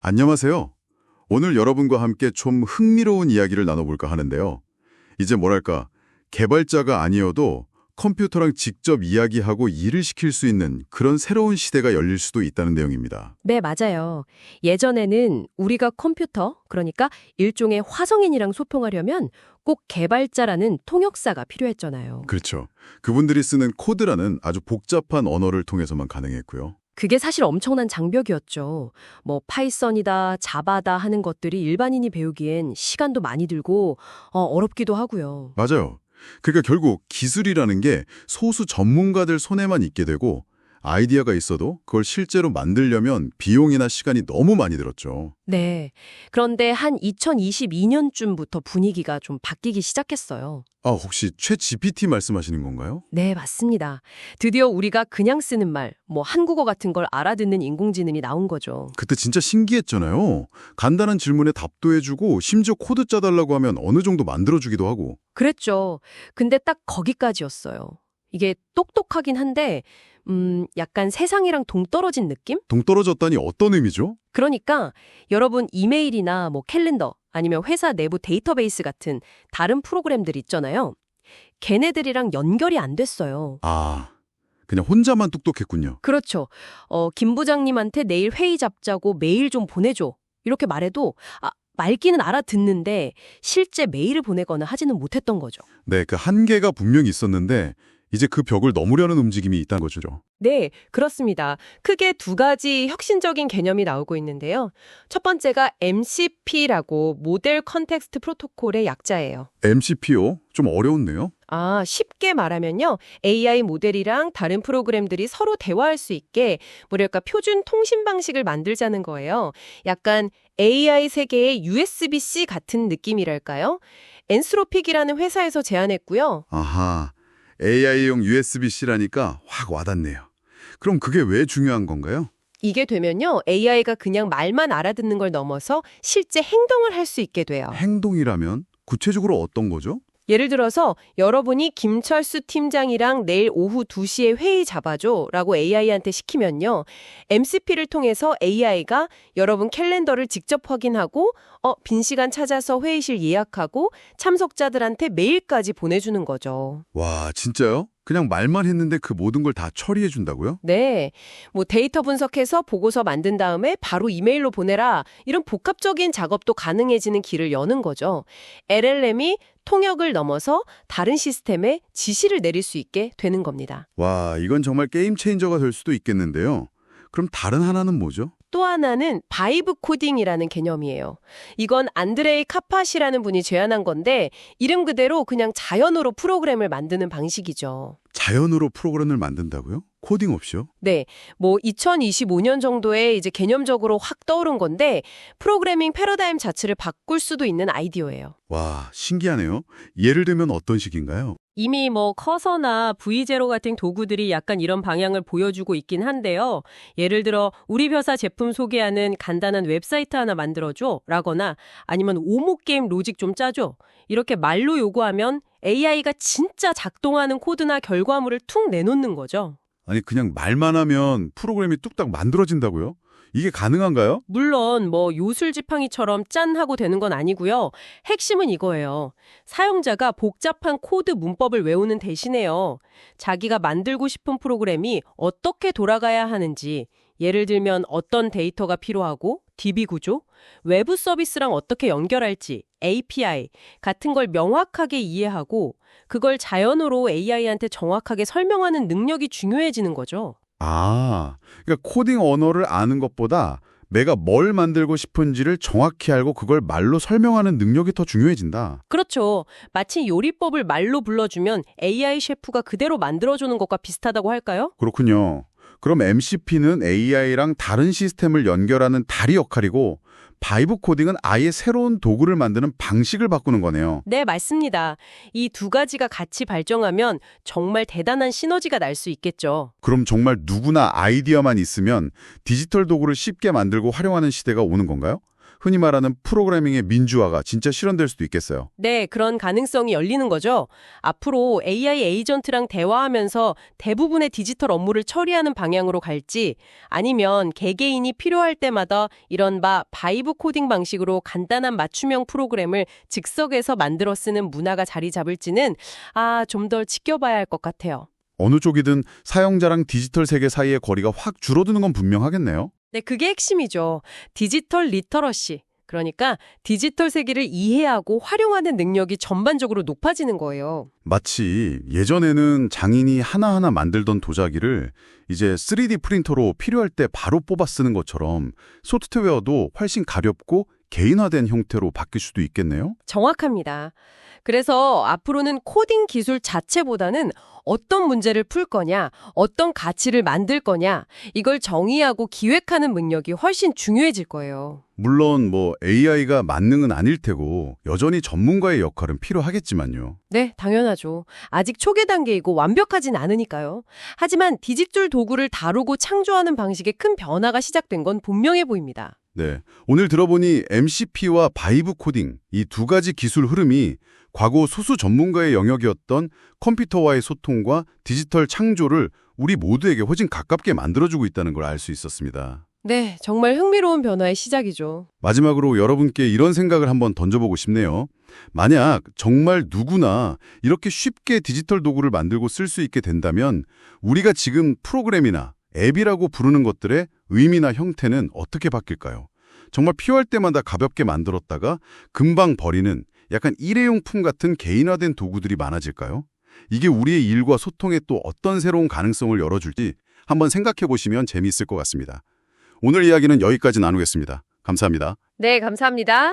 안녕하세요. 오늘 여러분과 함께 좀 흥미로운 이야기를 나눠볼까 하는데요. 이제 뭐랄까, 개발자가 아니어도 컴퓨터랑 직접 이야기하고 일을 시킬 수 있는 그런 새로운 시대가 열릴 수도 있다는 내용입니다. 네, 맞아요. 예전에는 우리가 컴퓨터, 그러니까 일종의 화성인이랑 소통하려면 꼭 개발자라는 통역사가 필요했잖아요. 그렇죠. 그분들이 쓰는 코드라는 아주 복잡한 언어를 통해서만 가능했고요. 그게 사실 엄청난 장벽이었죠. 뭐 파이썬이다, 자바다 하는 것들이 일반인이 배우기엔 시간도 많이 들고 어렵기도 하고요. 맞아요. 그러니까 결국 기술이라는 게 소수 전문가들 손에만 있게 되고 아이디어가 있어도 그걸 실제로 만들려면 비용이나 시간이 너무 많이 들었죠. 네. 그런데 한 2022년쯤부터 분위기가 좀 바뀌기 시작했어요. 아, 혹시 최 GPT 말씀하시는 건가요? 네, 맞습니다. 드디어 우리가 그냥 쓰는 말, 뭐 한국어 같은 걸 알아듣는 인공지능이 나온 거죠. 그때 진짜 신기했잖아요. 간단한 질문에 답도 해주고 심지어 코드 짜달라고 하면 어느 정도 만들어주기도 하고. 그랬죠. 근데 딱 거기까지였어요. 이게 똑똑하긴 한데, 약간 세상이랑 동떨어진 느낌? 동떨어졌다니 어떤 의미죠? 그러니까 여러분 이메일이나 뭐 캘린더 아니면 회사 내부 데이터베이스 같은 다른 프로그램들 있잖아요. 걔네들이랑 연결이 안 됐어요. 아, 그냥 혼자만 똑똑했군요. 그렇죠. 김 부장님한테 내일 회의 잡자고 메일 좀 보내줘. 이렇게 말해도 말귀는 알아듣는데 실제 메일을 보내거나 하지는 못했던 거죠. 네, 그 한계가 분명히 있었는데 이제 그 벽을 넘으려는 움직임이 있다는 거죠. 네, 그렇습니다. 크게 두 가지 혁신적인 개념이 나오고 있는데요. 첫 번째가 MCP라고 모델 컨텍스트 프로토콜의 약자예요. MCP요? 좀 어려운데요? 쉽게 말하면요. AI 모델이랑 다른 프로그램들이 서로 대화할 수 있게 뭐랄까 표준 통신 방식을 만들자는 거예요. 약간 AI 세계의 USB-C 같은 느낌이랄까요? 엔스로픽이라는 회사에서 제안했고요. 아하, AI용 USB-C라니까 확 와닿네요. 그럼 그게 왜 중요한 건가요? 이게 되면요. AI가 그냥 말만 알아듣는 걸 넘어서 실제 행동을 할 수 있게 돼요. 행동이라면 구체적으로 어떤 거죠? 예를 들어서 여러분이 김철수 팀장이랑 내일 오후 2시에 회의 잡아줘 라고 AI한테 시키면요. MCP를 통해서 AI가 여러분 캘린더를 직접 확인하고 빈 시간 찾아서 회의실 예약하고 참석자들한테 메일까지 보내주는 거죠. 와, 진짜요? 그냥 말만 했는데 그 모든 걸 다 처리해 준다고요? 네, 뭐 데이터 분석해서 보고서 만든 다음에 바로 이메일로 보내라. 이런 복합적인 작업도 가능해지는 길을 여는 거죠. LLM이 통역을 넘어서 다른 시스템에 지시를 내릴 수 있게 되는 겁니다. 와, 이건 정말 게임 체인저가 될 수도 있겠는데요. 그럼 다른 하나는 뭐죠? 또 하나는 바이브 코딩이라는 개념이에요. 이건 안드레이 카팟이라는 분이 제안한 건데 이름 그대로 그냥 자연어로 프로그램을 만드는 방식이죠. 자연으로 프로그램을 만든다고요? 코딩 없이요? 네, 뭐 2025년 정도에 이제 개념적으로 확 떠오른 건데 프로그래밍 패러다임 자체를 바꿀 수도 있는 아이디어예요. 와, 신기하네요. 예를 들면 어떤 식인가요? 이미 뭐 커서나 V0 같은 도구들이 약간 이런 방향을 보여주고 있긴 한데요. 예를 들어 우리 회사 제품 소개하는 간단한 웹사이트 하나 만들어줘 라거나 아니면 오목게임 로직 좀 짜줘. 이렇게 말로 요구하면 AI가 진짜 작동하는 코드나 결과물을 툭 내놓는 거죠. 아니, 그냥 말만 하면 프로그램이 뚝딱 만들어진다고요? 이게 가능한가요? 물론 뭐 요술지팡이처럼 짠 하고 되는 건 아니고요. 핵심은 이거예요. 사용자가 복잡한 코드 문법을 외우는 대신에요. 자기가 만들고 싶은 프로그램이 어떻게 돌아가야 하는지, 예를 들면 어떤 데이터가 필요하고 DB 구조, 외부 서비스랑 어떻게 연결할지, API 같은 걸 명확하게 이해하고 그걸 자연어로 AI한테 정확하게 설명하는 능력이 중요해지는 거죠. 아, 그러니까 코딩 언어를 아는 것보다 내가 뭘 만들고 싶은지를 정확히 알고 그걸 말로 설명하는 능력이 더 중요해진다. 그렇죠. 마치 요리법을 말로 불러주면 AI 셰프가 그대로 만들어주는 것과 비슷하다고 할까요? 그렇군요. 그럼 MCP는 AI랑 다른 시스템을 연결하는 다리 역할이고 바이브 코딩은 아예 새로운 도구를 만드는 방식을 바꾸는 거네요. 네, 맞습니다. 이 두 가지가 같이 발전하면 정말 대단한 시너지가 날 수 있겠죠. 그럼 정말 누구나 아이디어만 있으면 디지털 도구를 쉽게 만들고 활용하는 시대가 오는 건가요? 흔히 말하는 프로그래밍의 민주화가 진짜 실현될 수도 있겠어요. 네, 그런 가능성이 열리는 거죠. 앞으로 AI 에이전트랑 대화하면서 대부분의 디지털 업무를 처리하는 방향으로 갈지 아니면 개개인이 필요할 때마다 이런 바이브 코딩 방식으로 간단한 맞춤형 프로그램을 즉석에서 만들어 쓰는 문화가 자리 잡을지는 좀 더 지켜봐야 할 것 같아요. 어느 쪽이든 사용자랑 디지털 세계 사이의 거리가 확 줄어드는 건 분명하겠네요. 네, 그게 핵심이죠. 디지털 리터러시. 그러니까 디지털 세계를 이해하고 활용하는 능력이 전반적으로 높아지는 거예요. 마치 예전에는 장인이 하나하나 만들던 도자기를 이제 3D 프린터로 필요할 때 바로 뽑아 쓰는 것처럼 소프트웨어도 훨씬 가볍고 개인화된 형태로 바뀔 수도 있겠네요. 정확합니다. 그래서 앞으로는 코딩 기술 자체보다는 어떤 문제를 풀 거냐, 어떤 가치를 만들 거냐, 이걸 정의하고 기획하는 능력이 훨씬 중요해질 거예요. 물론 AI가 만능은 아닐 테고 여전히 전문가의 역할은 필요하겠지만요. 네, 당연하죠. 아직 초기 단계이고 완벽하진 않으니까요. 하지만 디지털 도구를 다루고 창조하는 방식에 큰 변화가 시작된 건 분명해 보입니다. 네, 오늘 들어보니 MCP와 바이브 코딩 이 두 가지 기술 흐름이 과거 소수 전문가의 영역이었던 컴퓨터와의 소통과 디지털 창조를 우리 모두에게 훨씬 가깝게 만들어주고 있다는 걸 알 수 있었습니다. 네, 정말 흥미로운 변화의 시작이죠. 마지막으로 여러분께 이런 생각을 한번 던져보고 싶네요. 만약 정말 누구나 이렇게 쉽게 디지털 도구를 만들고 쓸 수 있게 된다면 우리가 지금 프로그램이나 앱이라고 부르는 것들의 의미나 형태는 어떻게 바뀔까요? 정말 필요할 때마다 가볍게 만들었다가 금방 버리는 약간 일회용품 같은 개인화된 도구들이 많아질까요? 이게 우리의 일과 소통에 또 어떤 새로운 가능성을 열어줄지 한번 생각해 보시면 재미있을 것 같습니다. 오늘 이야기는 여기까지 나누겠습니다. 감사합니다. 네, 감사합니다.